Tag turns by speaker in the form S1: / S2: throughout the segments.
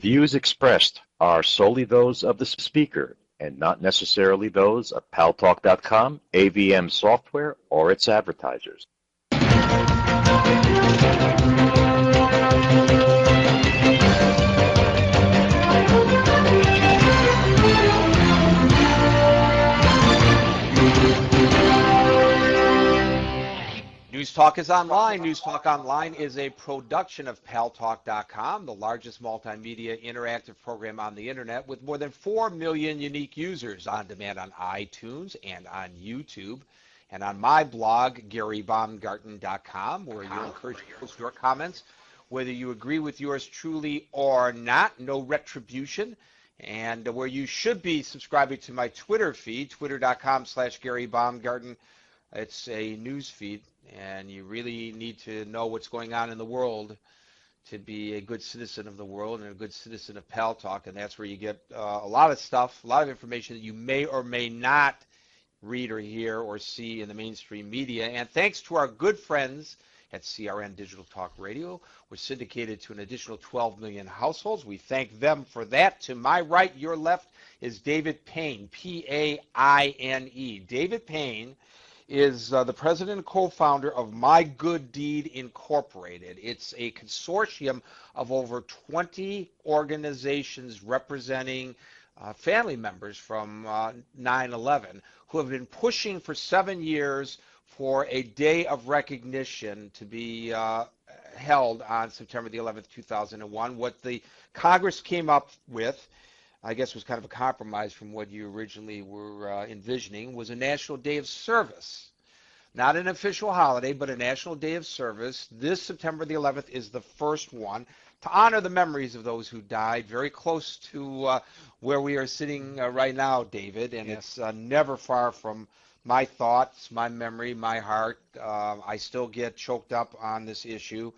S1: views expressed are solely those of the speaker and not necessarily those of Paltalk.com, AVM Software, or its advertisers.
S2: News Talk is online. News Talk Online is a production of Paltalk.com, the largest multimedia interactive program on the internet with more than 4 million unique users on demand on iTunes and on YouTube. And on my blog, GaryBaumgarten.com, where you're encouraged to post your comments, whether you agree with yours truly or not, no retribution. And where you should be subscribing to my Twitter feed, twitter.com/GaryBaumgarten. It's a news feed, and you really need to know what's going on in the world to be a good citizen of the world and a good citizen of Paltalk, and that's where you get a lot of stuff, a lot of information that you may or may not read or hear or see in the mainstream media. And thanks to our good friends at CRN Digital Talk Radio, we're syndicated to an additional 12 million households. We thank them for that. To my right, your left, is David Payne, P-A-I-N-E. David Payne is the president and co-founder of My Good Deed Incorporated. It's a consortium of over 20 organizations representing family members from 9/11 who have been pushing for 7 years for a day of recognition to be held on September the 11th, 2001. What the Congress came up with, I guess, was kind of a compromise from what you originally were envisioning, was a National Day of Service. Not an official holiday, but a National Day of Service. This September the 11th is the first one to honor the memories of those who died, very close to where we are sitting right now, David, and it's never far from my thoughts, my memory, my heart. I still get choked up on this issue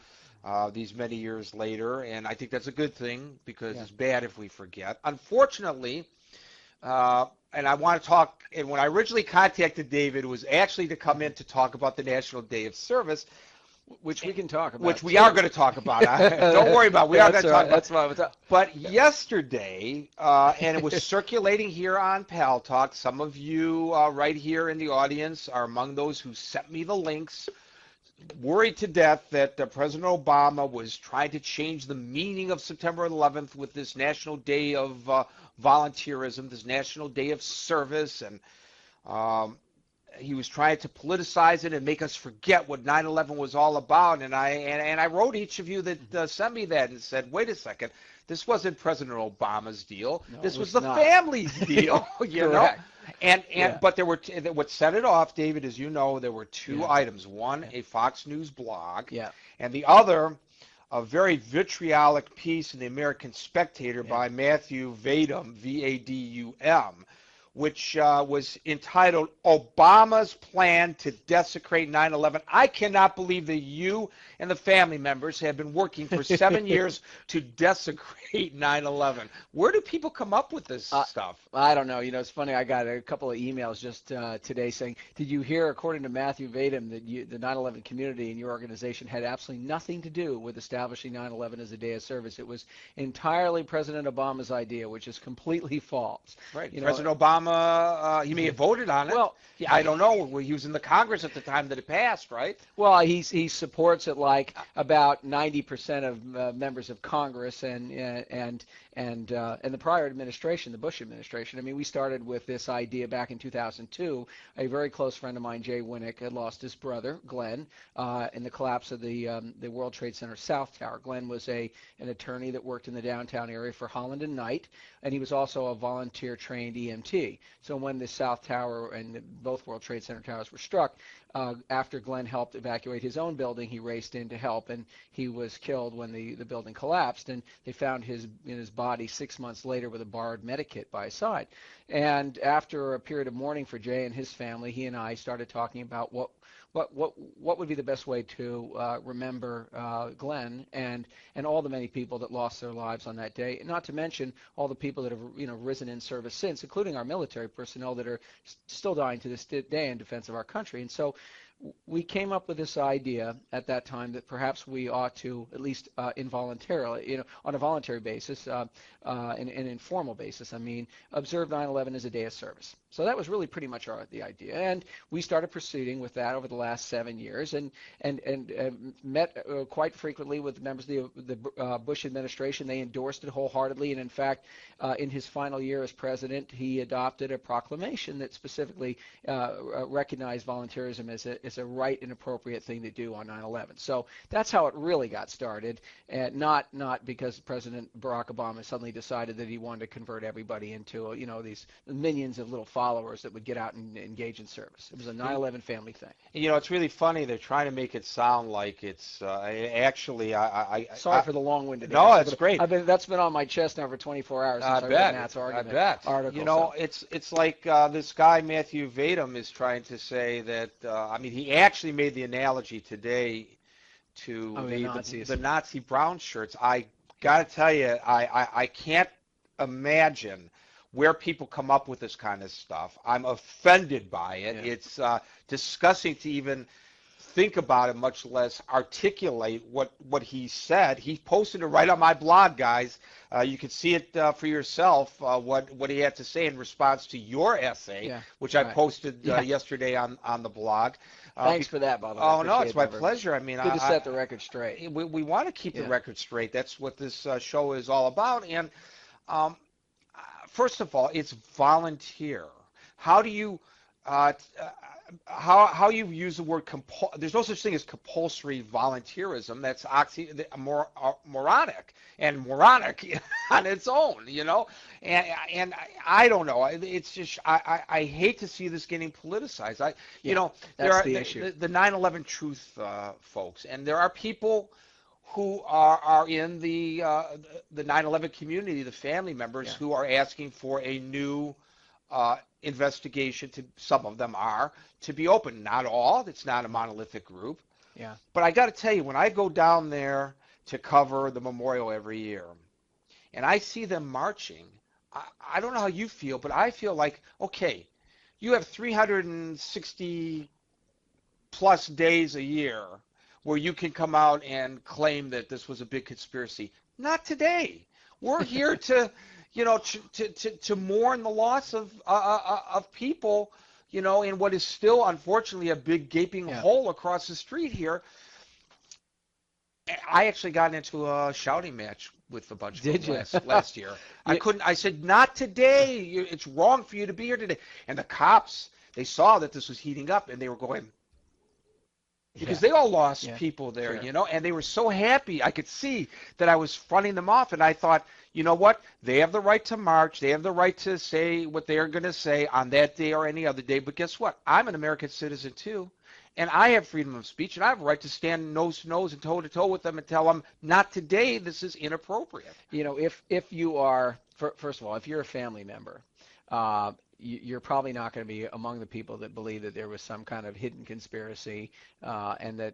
S2: these many years later, and I think that's a good thing because it's bad if we forget. Unfortunately, and I want to talk, and when I originally contacted David, it was actually to come in to talk about the National Day of Service,
S3: which we can talk about.
S2: Which we are going to talk about. Don't worry about it. We are going to talk about
S3: That's what I was talking.
S2: But yesterday, and it was circulating here on Paltalk, some of you right here in the audience are among those who sent me the links, worried to death that President Obama was trying to change the meaning of September 11th with this National Day of volunteerism, this National Day of Service, and he was trying to politicize it and make us forget what 9/11 was all about. And I wrote each of you that sent me that and said, wait a second, this wasn't President Obama's deal.
S3: No,
S2: this was the family's deal, you know. But there were what set it off, David, as you know, there were two items. One, a Fox News blog, and the other, a very vitriolic piece in the American Spectator by Matthew Vadum, V-A-D-U-M, which was entitled Obama's Plan to Desecrate 9/11. I cannot believe that you and the family members have been working for 7 years to desecrate 9/11. Where do people come up with this stuff?
S3: I don't know. You know, it's funny. I got a couple of emails just today saying, did you hear, according to Matthew Vadum, that the 9/11 community in your organization had absolutely nothing to do with establishing 9/11 as a day of service? It was entirely President Obama's idea, which is completely false.
S2: Right.
S3: You
S2: President Obama, he may have voted on it.
S3: Well,
S2: I don't know. He was in the Congress at the time that it passed, right?
S3: Well, he supports it like about 90% of members of Congress and the prior administration, the Bush administration. I mean, we started with this idea back in 2002. A very close friend of mine, Jay Winnick, had lost his brother, Glenn, in the collapse of the World Trade Center South Tower. Glenn was an attorney that worked in the downtown area for Holland and Knight, and he was also a volunteer-trained EMT. So when the South Tower and both World Trade Center towers were struck, after Glenn helped evacuate his own building, he raced in to help, and he was killed when the building collapsed. And they found his body 6 months later with a borrowed medikit by his side. And after a period of mourning for Jay and his family, he and I started talking about what would be the best way to remember Glenn and all the many people that lost their lives on that day, not to mention all the people that have risen in service since, including our military personnel that are still dying to this day in defense of our country. And so we came up with this idea at that time that perhaps we ought to, at least involuntarily, on a voluntary basis, an informal basis, observe 9/11 as a day of service. So that was really pretty much the idea, and we started proceeding with that over the last 7 years, and met quite frequently with members of the Bush administration. They endorsed it wholeheartedly, and in fact, in his final year as president, he adopted a proclamation that specifically recognized volunteerism as a right and appropriate thing to do on 9/11. So that's how it really got started, and not because President Barack Obama suddenly decided that he wanted to convert everybody into these millions of little followers that would get out and engage in service. It was a 9/11 family thing.
S2: It's really funny. They're trying to make it sound like it's actually.
S3: Sorry for the long-winded.
S2: No, it's great.
S3: That's been on my chest now for 24 hours.
S2: I
S3: since
S2: bet.
S3: I read Matt's argument.
S2: I bet.
S3: Article,
S2: it's like this guy Matthew Vadum is trying to say that. He actually made the analogy today to the Nazi brown shirts. I got to tell you, I can't imagine where people come up with this kind of stuff. I'm offended by it. Yeah. It's disgusting to even think about it, much less articulate what he said. He posted it right on my blog, guys. You can see it for yourself, what he had to say in response to your essay, which I posted yesterday on the blog.
S3: Thanks for that, Bob.
S2: Oh, no, it's my pleasure.
S3: Good to set the record straight.
S2: We want to keep the record straight. That's what this show is all about. And first of all, it's volunteer. How do you how you use the word there's no such thing as compulsory volunteerism. That's moronic on its own, and I don't know. It's just I hate to see this getting politicized. There are
S3: the issue.
S2: The 9/11 truth folks, and there are people who are in the 9/11 community, the family members who are asking for a new investigation. Some of them are to be open. Not all. It's not a monolithic group.
S3: Yeah.
S2: But I got to tell you, when I go down there to cover the memorial every year, and I see them marching, I don't know how you feel, but I feel like, okay, you have 360 plus days a year where you can come out and claim that this was a big conspiracy. Not today. We're here to to mourn the loss of people, in what is still, unfortunately, a big gaping hole across the street here. I actually got into a shouting match with a bunch of them last year. I said, not today. It's wrong for you to be here today. And the cops, they saw that this was heating up, and they were going, because they all lost people there, and they were so happy. I could see that I was fronting them off, and I thought, you know what? They have the right to march. They have the right to say what they're going to say on that day or any other day. But guess what? I'm an American citizen too, and I have freedom of speech, and I have a right to stand nose to nose and toe to toe with them and tell them, not today. This is inappropriate.
S3: If you are, first of all, if you're a family member, you're probably not going to be among the people that believe that there was some kind of hidden conspiracy, and that